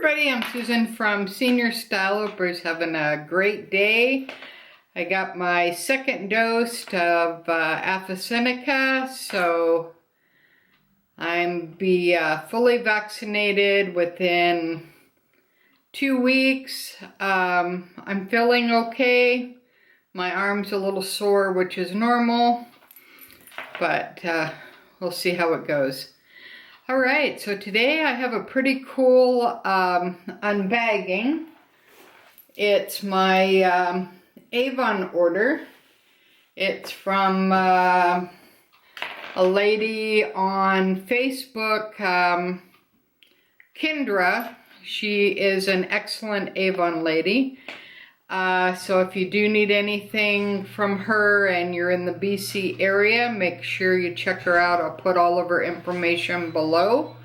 everybody, I'm Susan from Senior Style. Hope everybody's having a great day. I got my second dose of AstraZeneca, so I'm fully vaccinated within 2 weeks. I'm feeling okay. My arm's a little sore, which is normal, but we'll see how it goes. Alright, so today I have a pretty cool unbagging. It's my Avon order. It's from a lady on Facebook, Kendra. She is an excellent Avon lady. So if you do need anything from her and you're in the BC area, make sure you check her out. I'll put all of her information below.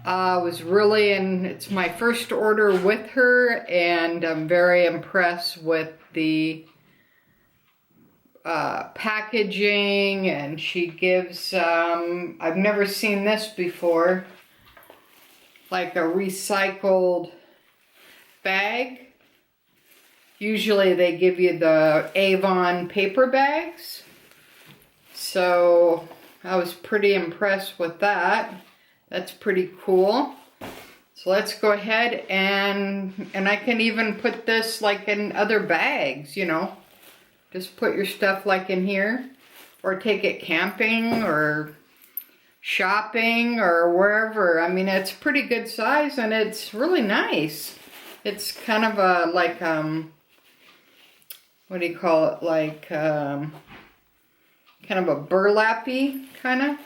It's my first order with her, and I'm very impressed with the packaging, and she gives, I've never seen this before, like a recycled bag. Usually they give you the Avon paper bags, so I was pretty impressed with that. That's pretty cool. So let's go ahead and I can even put this like in other bags, you know. Just put your stuff like in here, or take it camping or shopping or wherever. I mean, it's pretty good size and it's really nice. It's kind of a like what do you call it, like kind of a burlappy kind of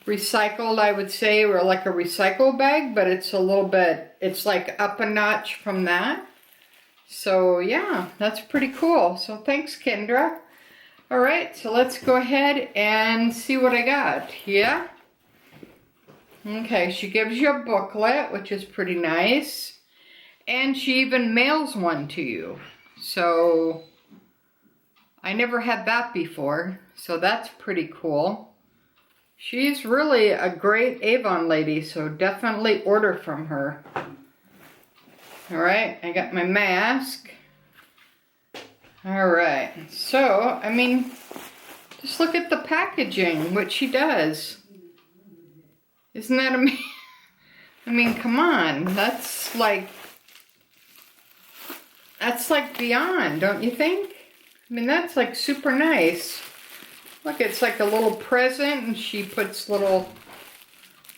recycled, I would say, or like a recycle bag, but it's a little bit, it's like up a notch from that. So yeah, that's pretty cool. So thanks, Kendra. All right, so let's go ahead and see what I got. Yeah. Okay, she gives you a booklet, which is pretty nice, and she even mails one to you. So I never had that before, so that's pretty cool. She's really a great Avon lady, so definitely order from her. All right, I got my mask. All right, so, I mean, just look at the packaging, what she does. Isn't that amazing? I mean, come on, that's like beyond, don't you think? I mean, that's like super nice. Look, it's like a little present, and she puts little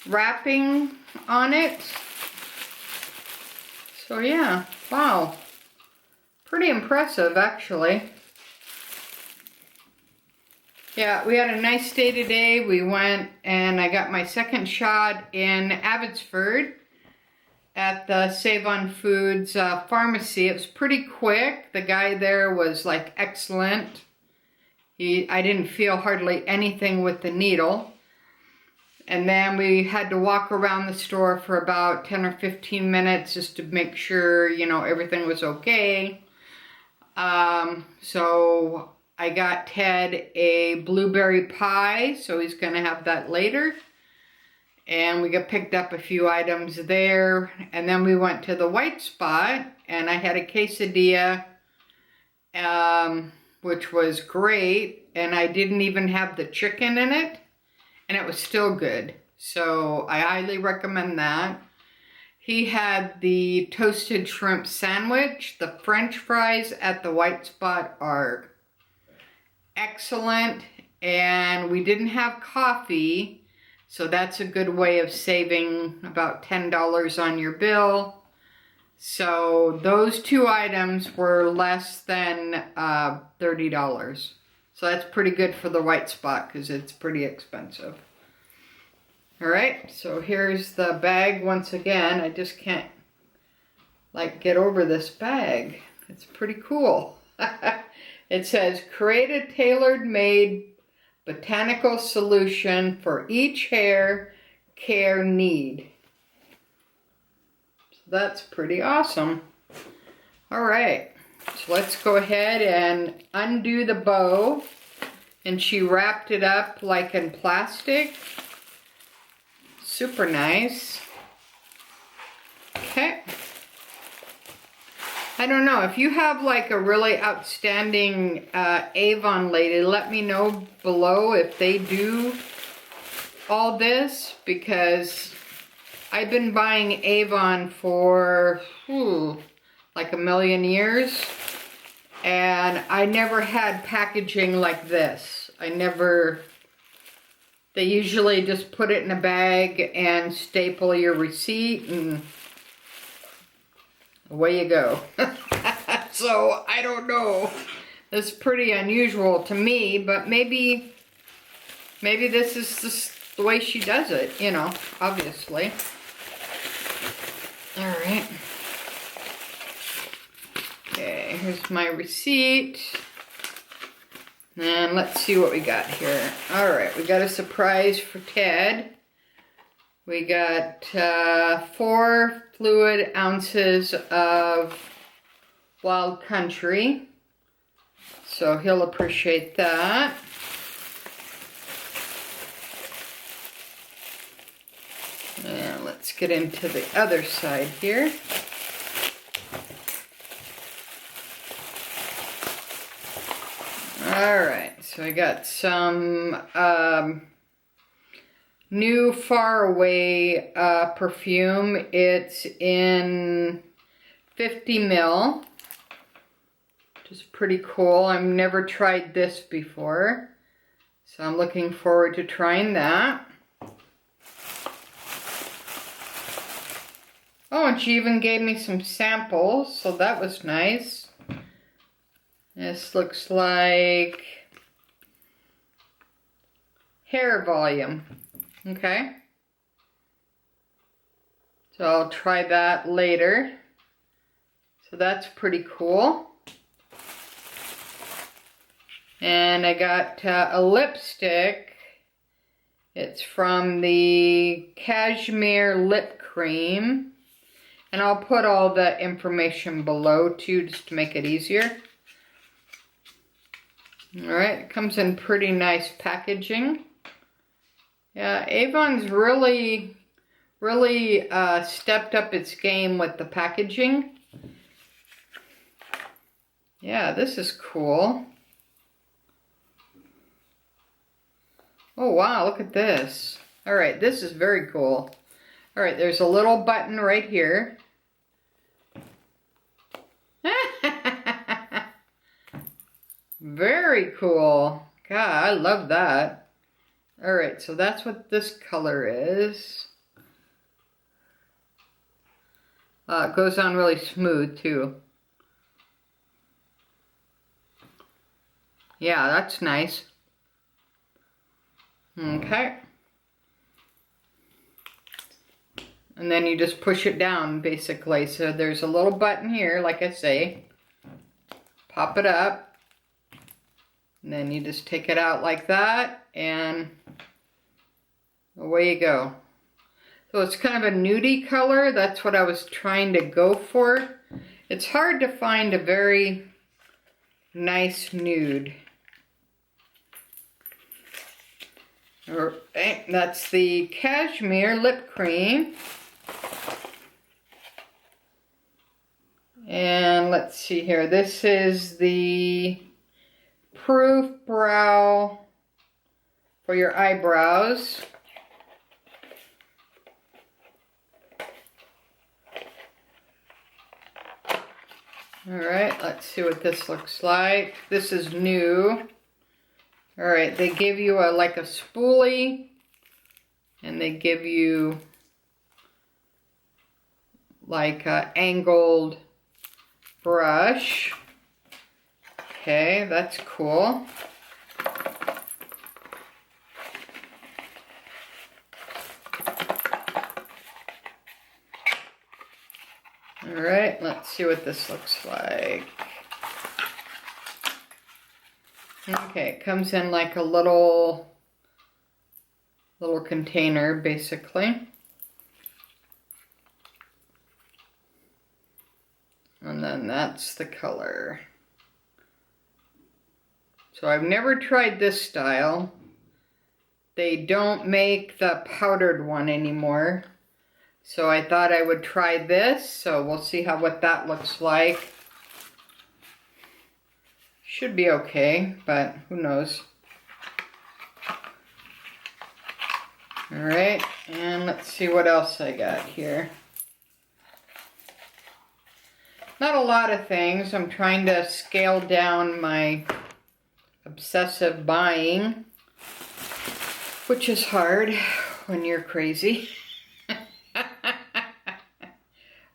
wrapping on it. So yeah, wow. Pretty impressive, actually. Yeah, we had a nice day today. We went and I got my second shot in Abbotsford at the Avon Foods pharmacy. It was pretty quick. The guy there was like excellent. I didn't feel hardly anything with the needle. And then we had to walk around the store for about 10 or 15 minutes just to make sure, you know, everything was okay. So I got Ted a blueberry pie, so he's gonna have that later. And we picked up a few items there. And then we went to the White Spot, and I had a quesadilla, which was great. And I didn't even have the chicken in it, and it was still good. So I highly recommend that. He had the toasted shrimp sandwich. The French fries at the White Spot are excellent. And we didn't have coffee, so that's a good way of saving about $10 on your bill. So those two items were less than $30. So that's pretty good for the White Spot because it's pretty expensive. All right, so here's the bag once again. I just can't like get over this bag. It's pretty cool. It says, create a tailor-made botanical solution for each hair care need. So that's pretty awesome. All right, so let's go ahead and undo the bow. And she wrapped it up like in plastic. Super nice. Okay. I don't know, if you have like a really outstanding Avon lady, let me know below if they do all this, because I've been buying Avon for like a million years, and I never had packaging like this. They usually just put it in a bag and staple your receipt and away you go. So I don't know. It's pretty unusual to me, but maybe this is just the way she does it, you know, obviously. All right. Okay, here's my receipt. And let's see what we got here. All right, we got a surprise for Ted. We got 4 fluid ounces of Wild Country. So he'll appreciate that. And let's get into the other side here. Alright, so I got some new Far Away perfume. It's in 50 ml, which is pretty cool. I've never tried this before, so I'm looking forward to trying that. Oh, and she even gave me some samples, so that was nice. This looks like hair volume. Okay. So I'll try that later. So that's pretty cool. And I got a lipstick. It's from the CASHMERE lip cream. And I'll put all the information below too, just to make it easier. Alright, it comes in pretty nice packaging. Yeah, Avon's really stepped up its game with the packaging. Yeah, this is cool. Oh wow, look at this. Alright, this is very cool. Alright, there's a little button right here. Very cool. God, I love that. Alright, so that's what this color is. It goes on really smooth too. Yeah, that's nice. Okay. And then you just push it down basically. So there's a little button here, like I say. Pop it up. And then you just take it out like that, and away you go. So it's kind of a nudie color. That's what I was trying to go for. It's hard to find a very nice nude. Alright, that's the CASHMERE lip cream. And let's see here. This is the Proof Brow for your eyebrows. Alright, let's see what this looks like. This is new. Alright, they give you like a spoolie, and they give you like an angled brush. Okay, that's cool. Alright, let's see what this looks like. Okay, it comes in like a little container, basically. And then that's the color. So I've never tried this style. They don't make the powdered one anymore. So I thought I would try this. So we'll see what that looks like. Should be okay, but who knows. All right, and let's see what else I got here. Not a lot of things. I'm trying to scale down my obsessive buying, which is hard when you're crazy.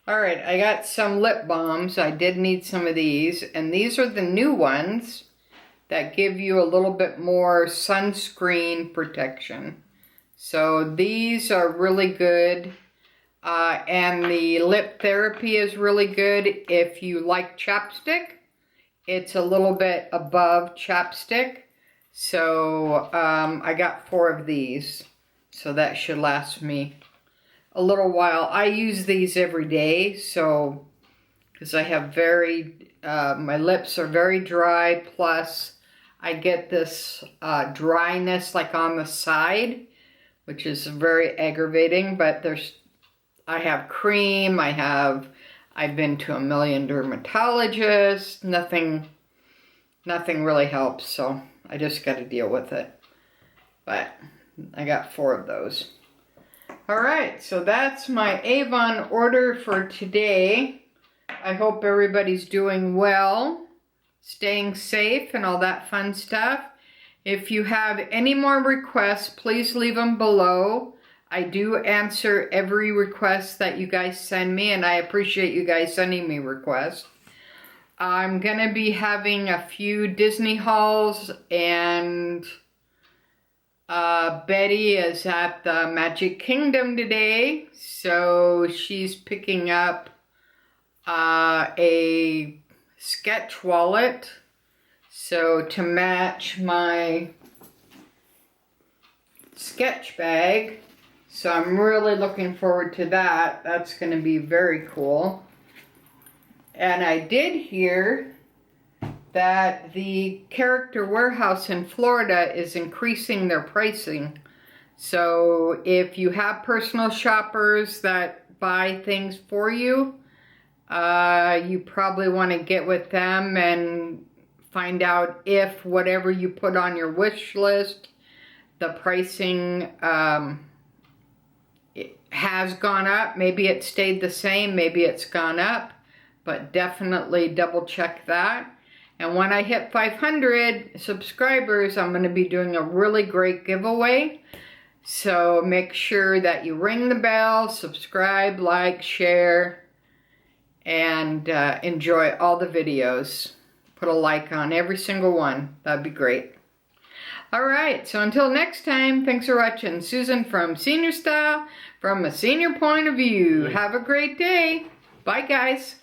Alright, I got some lip balms. I did need some of these, and these are the new ones that give you a little bit more sunscreen protection. So these are really good, and the lip therapy is really good if you like chapstick. It's a little bit above chapstick, so I got 4 of these, so that should last me a little while. I use these every day, so because I have my lips are very dry, plus I get this dryness like on the side, which is very aggravating. But I have cream, I've been to a million dermatologists, nothing really helps, so I just got to deal with it. But I got 4 of those. Alright, so that's my Avon order for today. I hope everybody's doing well, staying safe, and all that fun stuff. If you have any more requests, please leave them below. I do answer every request that you guys send me, and I appreciate you guys sending me requests. I'm going to be having a few Disney hauls, and Betty is at the Magic Kingdom today, so she's picking up a sketch wallet, so to match my sketch bag. So I'm really looking forward to that. That's going to be very cool. And I did hear that the Character Warehouse in Florida is increasing their pricing. So if you have personal shoppers that buy things for you, you probably want to get with them and find out if whatever you put on your wish list, the pricing it has gone up. Maybe it stayed the same, maybe it's gone up, but definitely double check that. And when I hit 500 subscribers, I'm going to be doing a really great giveaway. So make sure that you ring the bell, subscribe, like, share, and enjoy all the videos. Put a like on every single one. That'd be great. Alright, so until next time, thanks for watching. Susan from Senior Style, from a senior point of view. Have a great day. Bye, guys.